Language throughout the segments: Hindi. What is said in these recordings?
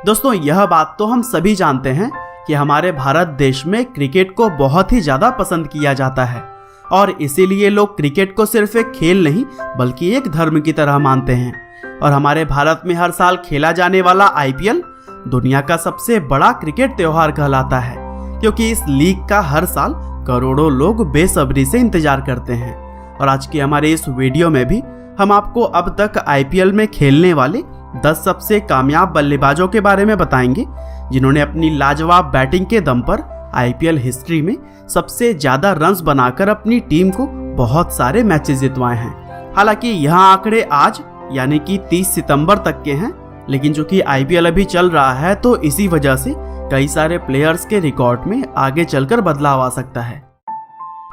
दोस्तों यह बात तो हम सभी जानते हैं कि हमारे भारत देश में क्रिकेट को बहुत ही ज़्यादा पसंद किया जाता है और इसीलिए लोग क्रिकेट को सिर्फ एक खेल नहीं बल्कि एक धर्म की तरह मानते हैं। और हमारे भारत में हर साल खेला जाने वाला IPL दुनिया का सबसे बड़ा क्रिकेट त्योहार कहलाता है, क्योंकि इस लीग का हर साल करोड़ों लोग बेसब्री से इंतजार करते हैं। और आज की हमारे इस वीडियो में भी हम आपको अब तक IPL में खेलने वाले 10 सबसे कामयाब बल्लेबाजों के बारे में बताएंगे, जिन्होंने अपनी लाजवाब बैटिंग के दम पर IPL हिस्ट्री में सबसे ज्यादा रन्स बनाकर अपनी टीम को बहुत सारे मैचेस जितवाए हैं। हालांकि यह आंकड़े आज यानी कि 30 सितंबर तक के हैं, लेकिन जो कि IPL अभी चल रहा है तो इसी वजह से कई सारे प्लेयर्स के रिकॉर्ड में आगे चलकर बदलाव आ सकता है।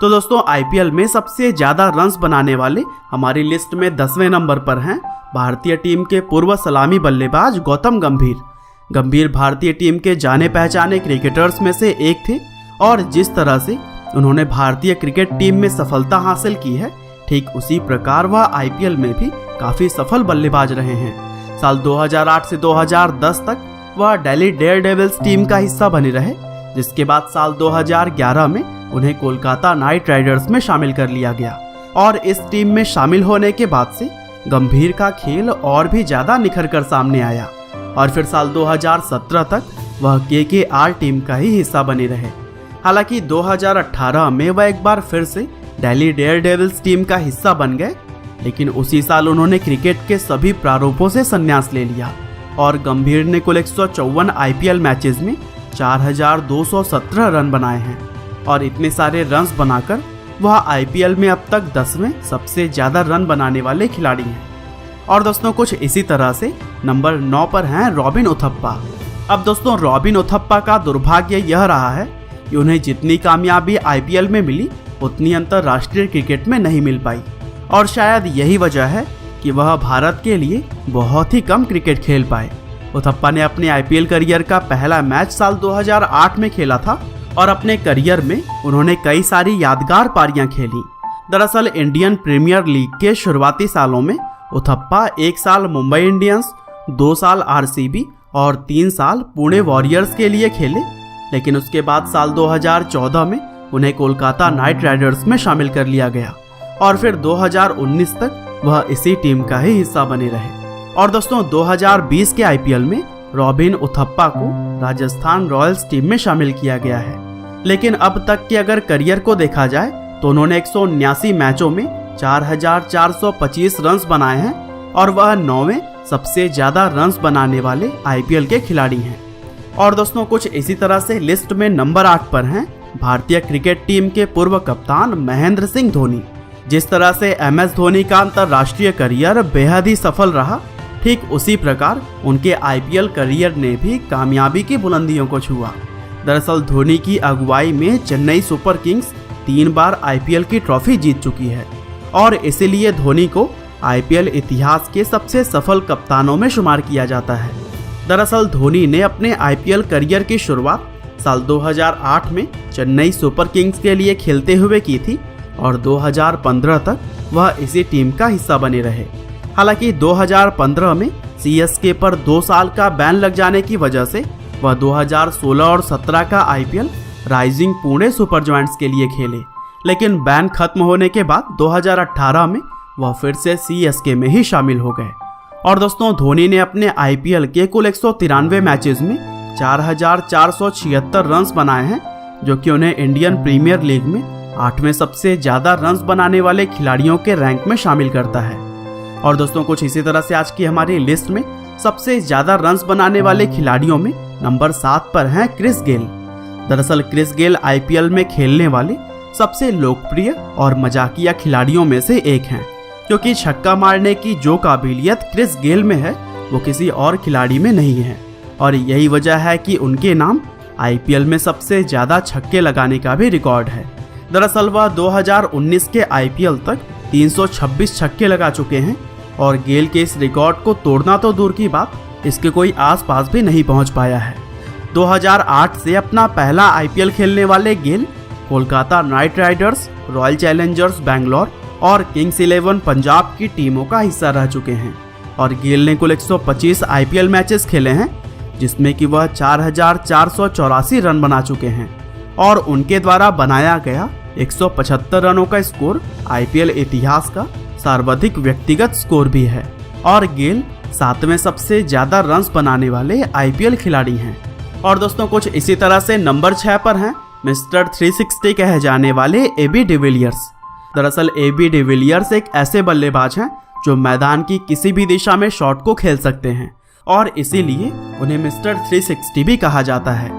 तो दोस्तों IPL में सबसे ज्यादा रन्स बनाने वाले हमारी लिस्ट में 10वें नंबर पर हैं भारतीय टीम के पूर्व सलामी बल्लेबाज गौतम गंभीर। गंभीर भारतीय टीम के जाने पहचाने क्रिकेटर्स में से एक थे और जिस तरह से उन्होंने भारतीय क्रिकेट टीम में सफलता हासिल की है, ठीक उसी प्रकार वह IPL में भी काफी सफल बल्लेबाज रहे हैं। साल 2008 से 2010 तक वह दिल्ली डेयरडेविल्स टीम का हिस्सा बने रहे, जिसके बाद साल 2011 में उन्हें कोलकाता नाइट राइडर्स में शामिल कर लिया गया। और इस टीम में शामिल होने के बाद से गंभीर का खेल और भी ज्यादा निखर कर सामने आया और फिर साल 2017 तक वह KKR टीम का ही हिस्सा बने रहे। हालांकि 2018 में वह एक बार फिर से दिल्ली डेयरडेविल्स टीम का हिस्सा बन गए, लेकिन उसी साल उन्होंने क्रिकेट के सभी प्रारूपों से संन्यास ले लिया और गंभीर ने कुल 154 IPL मैचेस में 4217 रन बनाए हैं और इतने सारे रन्स बनाकर वह IPL में अब तक 10वें सबसे ज्यादा रन बनाने वाले खिलाड़ी हैं। और दोस्तों कुछ इसी तरह से नंबर 9 पर हैं रॉबिन उथप्पा। अब दोस्तों रॉबिन उथप्पा का दुर्भाग्य यह रहा है कि उन्हें जितनी कामयाबी IPL में मिली उतनी अंतर्राष्ट्रीय क्रिकेट में नहीं मिल पाई और शायद यही वजह है कि वह भारत के लिए बहुत ही कम क्रिकेट खेल पाए। उथप्पा ने अपने IPL करियर का पहला मैच साल 2008 में खेला था और अपने करियर में उन्होंने कई सारी यादगार पारियां खेली। दरअसल इंडियन प्रीमियर लीग के शुरुआती सालों में उथप्पा 1 साल मुंबई इंडियंस, 2 साल RCB और 3 साल पुणे वॉरियर्स के लिए खेले, लेकिन उसके बाद साल 2014 में उन्हें कोलकाता नाइट राइडर्स में शामिल कर लिया गया और फिर 2019 तक वह इसी टीम का ही हिस्सा बने रहे। और दोस्तों 2020 के IPL में रॉबिन उथप्पा को राजस्थान रॉयल्स टीम में शामिल किया गया है, लेकिन अब तक के अगर करियर को देखा जाए तो उन्होंने 179 मैचों में 4425 रन्स बनाए हैं और वह 9वें सबसे ज्यादा रन्स बनाने वाले IPL के खिलाड़ी हैं। और दोस्तों कुछ इसी तरह से लिस्ट में नंबर 8 पर हैं भारतीय क्रिकेट टीम के पूर्व कप्तान महेंद्र सिंह धोनी। जिस तरह से MS धोनी का अंतर्राष्ट्रीय करियर बेहद ही सफल रहा, ठीक उसी प्रकार उनके IPL करियर ने भी कामयाबी की बुलंदियों को छुआ। दरअसल धोनी की अगुवाई में चेन्नई सुपर किंग्स 3 बार IPL की ट्रॉफी जीत चुकी है और इसीलिए धोनी को IPL इतिहास के सबसे सफल कप्तानों में शुमार किया जाता है। दरअसल धोनी ने अपने IPL करियर की शुरुआत साल 2008 में चेन्नई सुपर किंग्स के लिए खेलते हुए की थी और 2015 तक वह इसी टीम का हिस्सा बने रहे। हालांकि 2015 में CSK पर 2 साल का बैन लग जाने की वजह से वह 2016 और 17 का IPL rising Pune super joints के लिए खेले, लेकिन बैन खत्म होने के बाद 2018 में वह फिर से CSK में ही शामिल हो गए। और दोस्तों धोनी ने अपने IPL के कुल 193 मैचेस में 4476 रन्स बनाए हैं, जो कि उन्हें इंडियन प्रीमियर लीग में 8वें सबसे ज्यादा रन्स बनाने वाले खिलाड़ियों के रैंक में शामिल करता है। और दोस्तों कुछ इसी तरह से आज की हमारी लिस्ट में सबसे ज्यादा रन्स बनाने वाले खिलाड़ियों में नंबर 7 पर हैं क्रिस गेल। दरअसल क्रिस गेल IPL में खेलने वाले सबसे लोकप्रिय और मजाकिया खिलाड़ियों में से एक हैं, क्योंकि छक्का मारने की जो काबिलियत क्रिस गेल में है वो किसी और खिलाड़ी में नहीं है और यही वजह है कि उनके नाम IPL में सबसे ज्यादा छक्के लगाने का भी रिकॉर्ड है। दरअसल वह 2019 के IPL तक 326 छक्के लगा चुके हैं और गेल के इस रिकॉर्ड को तोड़ना तो दूर की बात, इसके कोई आसपास भी नहीं पहुंच पाया है। 2008 से अपना पहला IPL खेलने वाले Gayle Kolkata Knight Riders, Royal Challengers Bangalore और किंग्स 11 पंजाब की टीमों का हिस्सा रह चुके हैं और गेल ने कुल 125 IPL मैचेस खेले हैं, जिसमें कि वह 4,484 रन बना चुके हैं और उनके द्वारा बनाया गया 175 रनों का स्कोर आईपीएल इतिहास का सर्वाधिक व्यक्तिगत स्कोर भी है। और गेल 7वें सबसे ज्यादा रन्स बनाने वाले आईपीएल खिलाड़ी हैं। और दोस्तों कुछ इसी तरह से नंबर 6 पर हैं मिस्टर 360 कहे जाने वाले एबी डिविलियर्स। दरअसल एबी डिविलियर्स एक ऐसे बल्लेबाज हैं जो मैदान की किसी भी दिशा में शॉट को खेल सकते हैं और इसीलिए उन्हें मिस्टर 360 भी कहा जाता है।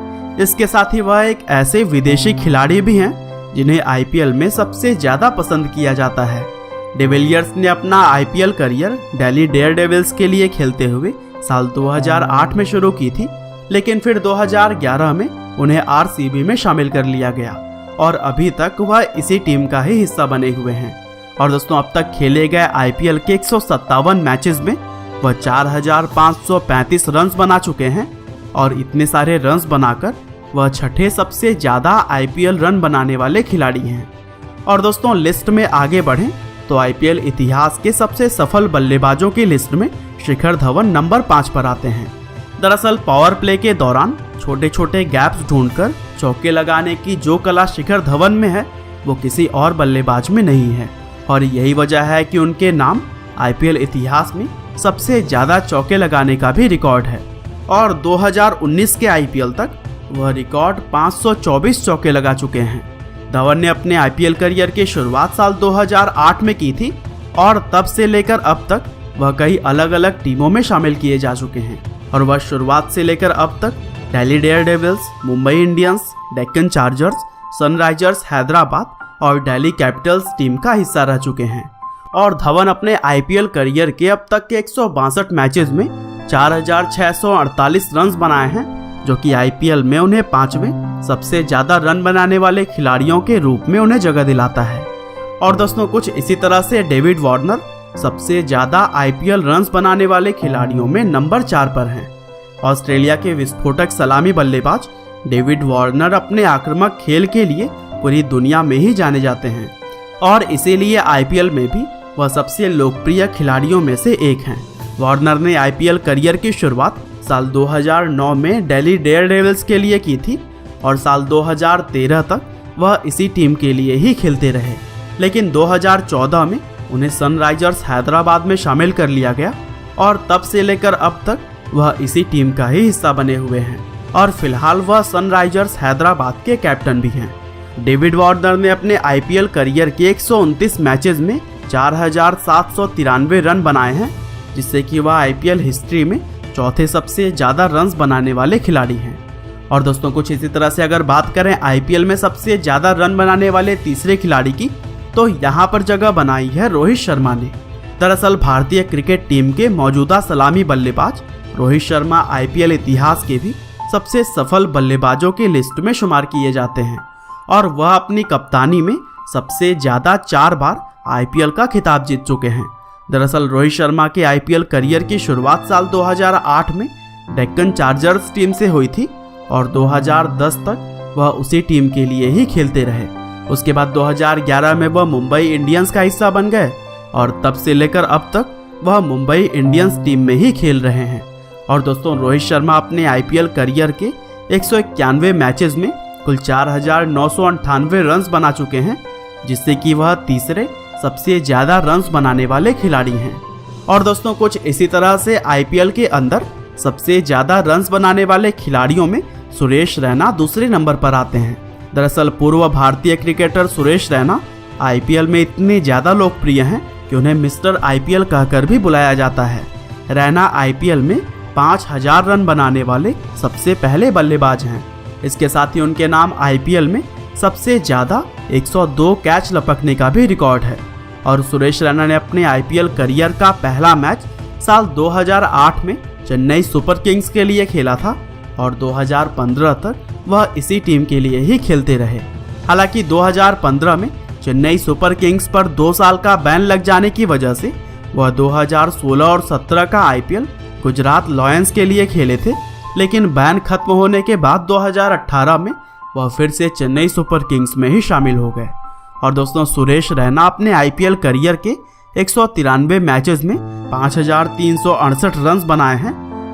इसके साथ ही वह एक ऐसे विदेशी खिलाड़ी भी हैं जिन्हें आईपीएल में सबसे ज्यादा पसंद किया जाता है। डिविलियर्स ने अपना आईपीएल करियर दिल्ली डेयरडेविल्स के लिए खेलते हुए साल 2008 में शुरू की थी, लेकिन फिर 2011 में उन्हें आरसीबी में शामिल कर लिया गया और अभी तक वह इसी टीम का ही हिस्सा बने हुए हैं। और दोस्तों अब तक खेले गए आईपीएल के 157 मैचेस में वह 4,535 रन्स बना चुके हैं और इतने सारे रन्स बनाकर वह छठे सबसे ज्यादा आईपीएल रन बनाने वाले खिलाड़ी हैं। और दोस्तों लिस्ट में आगे बढ़ें तो आईपीएल इतिहास के सबसे सफल बल्लेबाजों की लिस्ट में शिखर धवन नंबर 5 पर आते हैं। दरअसल पावर प्ले के दौरान छोटे छोटे गैप्स ढूंढकर चौके लगाने की जो कला शिखर धवन में है वो किसी और बल्लेबाज में नहीं है और यही वजह है कि उनके नाम आईपीएल इतिहास में सबसे ज्यादा चौके लगाने का भी रिकॉर्ड है। और 2019 के आईपीएल तक वह रिकॉर्ड 524 चौके लगा चुके हैं। धवन ने अपने आईपीएल करियर की शुरुआत साल 2008 में की थी और तब से लेकर अब तक वह कई अलग अलग टीमों में शामिल किए जा चुके हैं और वह शुरुआत से लेकर अब तक Delhi Daredevils, Mumbai Indians, Deccan chargers, Sunrisers Hyderabad और दिल्ली कैपिटल्स टीम का हिस्सा रह चुके हैं। और धवन अपने आईपीएल करियर के अब तक के 162 मैचेस में 4,648 रन्स बनाए हैं, जो कि आईपीएल में उन्हें 5वें सबसे ज्यादा रन बनाने वाले खिलाड़ियों के रूप में उन्हें जगह दिलाता है। और दोस्तों कुछ इसी तरह से डेविड वार्नर सबसे ज्यादा आईपीएल रन्स बनाने वाले खिलाड़ियों में नंबर 4 पर हैं। ऑस्ट्रेलिया के विस्फोटक सलामी बल्लेबाज डेविड वार्नर अपने आक्रामक खेल के लिए पूरी दुनिया में ही जाने जाते हैं और इसीलिए आईपीएल में भी वह सबसे लोकप्रिय खिलाड़ियों में से एक हैं। वार्नर ने आईपीएल करियर की शुरुआत साल 2009 में दिल्ली डेयरडेविल्स के लिए की थी और साल 2013 तक वह इसी टीम के लिए ही खेलते रहे, लेकिन 2014 में उन्हें सनराइजर्स हैदराबाद में शामिल कर लिया गया और तब से लेकर अब तक वह इसी टीम का ही हिस्सा बने हुए हैं और फिलहाल वह सनराइजर्स हैदराबाद के कैप्टन भी हैं। डेविड वार्नर ने अपने आईपीएल करियर के 129 मैचेस में 4,793 रन बनाए हैं, जिससे कि वह आईपीएल हिस्ट्री में चौथे सबसे ज्यादा रन्स बनाने वाले खिलाड़ी हैं। और दोस्तों कुछ इसी तरह से अगर बात करें आईपीएल में सबसे ज्यादा रन बनाने वाले तीसरे खिलाड़ी की, तो यहाँ पर जगह बनाई है रोहित शर्मा ने। दरअसल भारतीय क्रिकेट टीम के मौजूदा सलामी बल्लेबाज रोहित शर्मा आईपीएल इतिहास के भी सबसे सफल बल्लेबाजों की लिस्ट में शुमार किए जाते हैं और वह अपनी कप्तानी में सबसे ज्यादा 4 बार आईपीएल का खिताब जीत चुके हैं। दरअसल रोहित शर्मा के आईपीएल करियर की शुरुआत साल 2008 में डेक्कन चार्जर्स टीम से हुई थी और 2010 तक वह उसी टीम के लिए ही खेलते रहे। उसके बाद 2011 में वह मुंबई इंडियंस का हिस्सा बन गए और तब से लेकर अब तक वह मुंबई इंडियंस टीम में ही खेल रहे हैं। और दोस्तों रोहित शर्मा अपने आईपीएल करियर के 191 मैचेस में कुल 4,998 रन्स बना चुके हैं, जिससे कि वह तीसरे सबसे ज्यादा रन्स बनाने वाले खिलाड़ी हैं। और दोस्तों कुछ इसी तरह से आईपीएल के अंदर सबसे ज्यादा रन्स बनाने वाले खिलाड़ियों में सुरेश रैना दूसरे नंबर पर आते हैं। दरअसल पूर्व भारतीय क्रिकेटर सुरेश रैना आईपीएल में इतने ज्यादा लोकप्रिय हैं कि उन्हें मिस्टर आईपीएल कहकर भी बुलाया जाता है। रैना आईपीएल में 5,000 रन बनाने वाले सबसे पहले बल्लेबाज हैं। इसके साथ ही उनके नाम आईपीएल में सबसे ज्यादा 102 कैच लपकने का भी रिकॉर्ड है। और सुरेश रैना ने अपने आईपीएल करियर का पहला मैच साल 2008 में चेन्नई सुपर किंग्स के लिए खेला था और 2015 तक वह इसी टीम के लिए ही खेलते रहे। हालांकि 2015 में चेन्नई सुपर किंग्स पर 2 साल का बैन लग जाने की वजह से वह 2016 और 17 का आईपीएल गुजरात लायंस के लिए खेले थे, लेकिन बैन खत्म होने के बाद 2018 में वह फिर से चेन्नई सुपर किंग्स में ही शामिल हो गए। और दोस्तों सुरेश रैना अपने आईपीएल करियर के 193 मैचेस में 5,368 रन्स बनाए हैं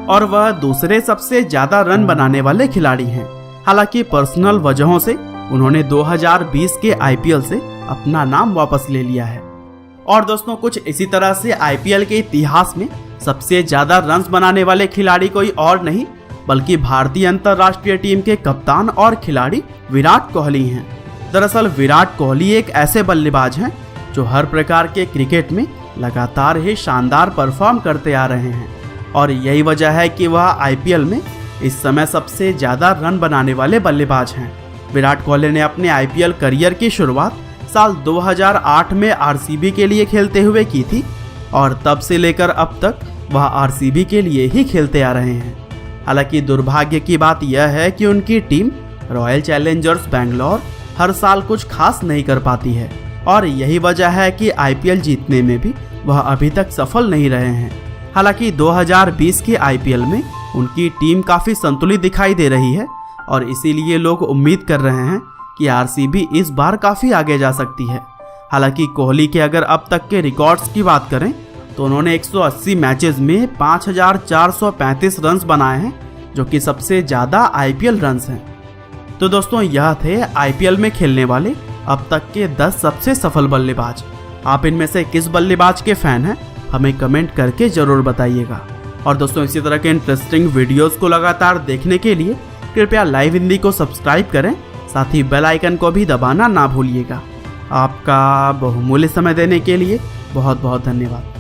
और वह दूसरे सबसे ज्यादा रन बनाने वाले खिलाड़ी हैं। हालांकि पर्सनल वजहों से उन्होंने 2020 के आईपीएल से अपना नाम वापस ले लिया है। और दोस्तों, कुछ इसी तरह से आईपीएल के इतिहास में सबसे ज्यादा रन्स बनाने वाले खिलाड़ी कोई और नहीं बल्कि भारतीय अंतर्राष्ट्रीय टीम के कप्तान और खिलाड़ी विराट कोहली हैं। दरअसल विराट कोहली एक ऐसे बल्लेबाज हैं जो हर प्रकार के क्रिकेट में लगातार ही शानदार परफॉर्म करते आ रहे हैं और यही वजह है कि वह आईपीएल में इस समय सबसे ज्यादा रन बनाने वाले बल्लेबाज हैं। विराट कोहली ने अपने आईपीएल करियर की शुरुआत साल 2008 में आरसीबी के लिए खेलते हुए की थी और तब से लेकर अब तक वह आरसीबी के लिए ही खेलते आ रहे हैं। हालांकि दुर्भाग्य की बात यह है कि उनकी टीम रॉयल चैलेंजर्स बैंगलोर हर साल कुछ खास नहीं कर पाती है और यही वजह है कि आईपीएल जीतने में भी वह अभी तक सफल नहीं रहे हैं। हालांकि 2020 के आईपीएल में उनकी टीम काफ़ी संतुलित दिखाई दे रही है और इसीलिए लोग उम्मीद कर रहे हैं कि आरसीबी इस बार काफ़ी आगे जा सकती है। हालांकि कोहली के अगर अब तक के रिकॉर्ड्स की बात करें तो उन्होंने 180 मैचेस में 5435 रन्स बनाए हैं जो कि सबसे ज़्यादा आईपीएल रन्स हैं। तो दोस्तों, यह थे आईपीएल में खेलने वाले अब तक के 10 सबसे सफल बल्लेबाज। आप इनमें से किस बल्लेबाज के फैन हैं हमें कमेंट करके ज़रूर बताइएगा। और दोस्तों, इसी तरह के इंटरेस्टिंग वीडियोस को लगातार देखने के लिए कृपया लाइव हिंदी को सब्सक्राइब करें, साथ ही बेल आइकन को भी दबाना ना भूलिएगा। आपका बहुमूल्य समय देने के लिए बहुत बहुत धन्यवाद।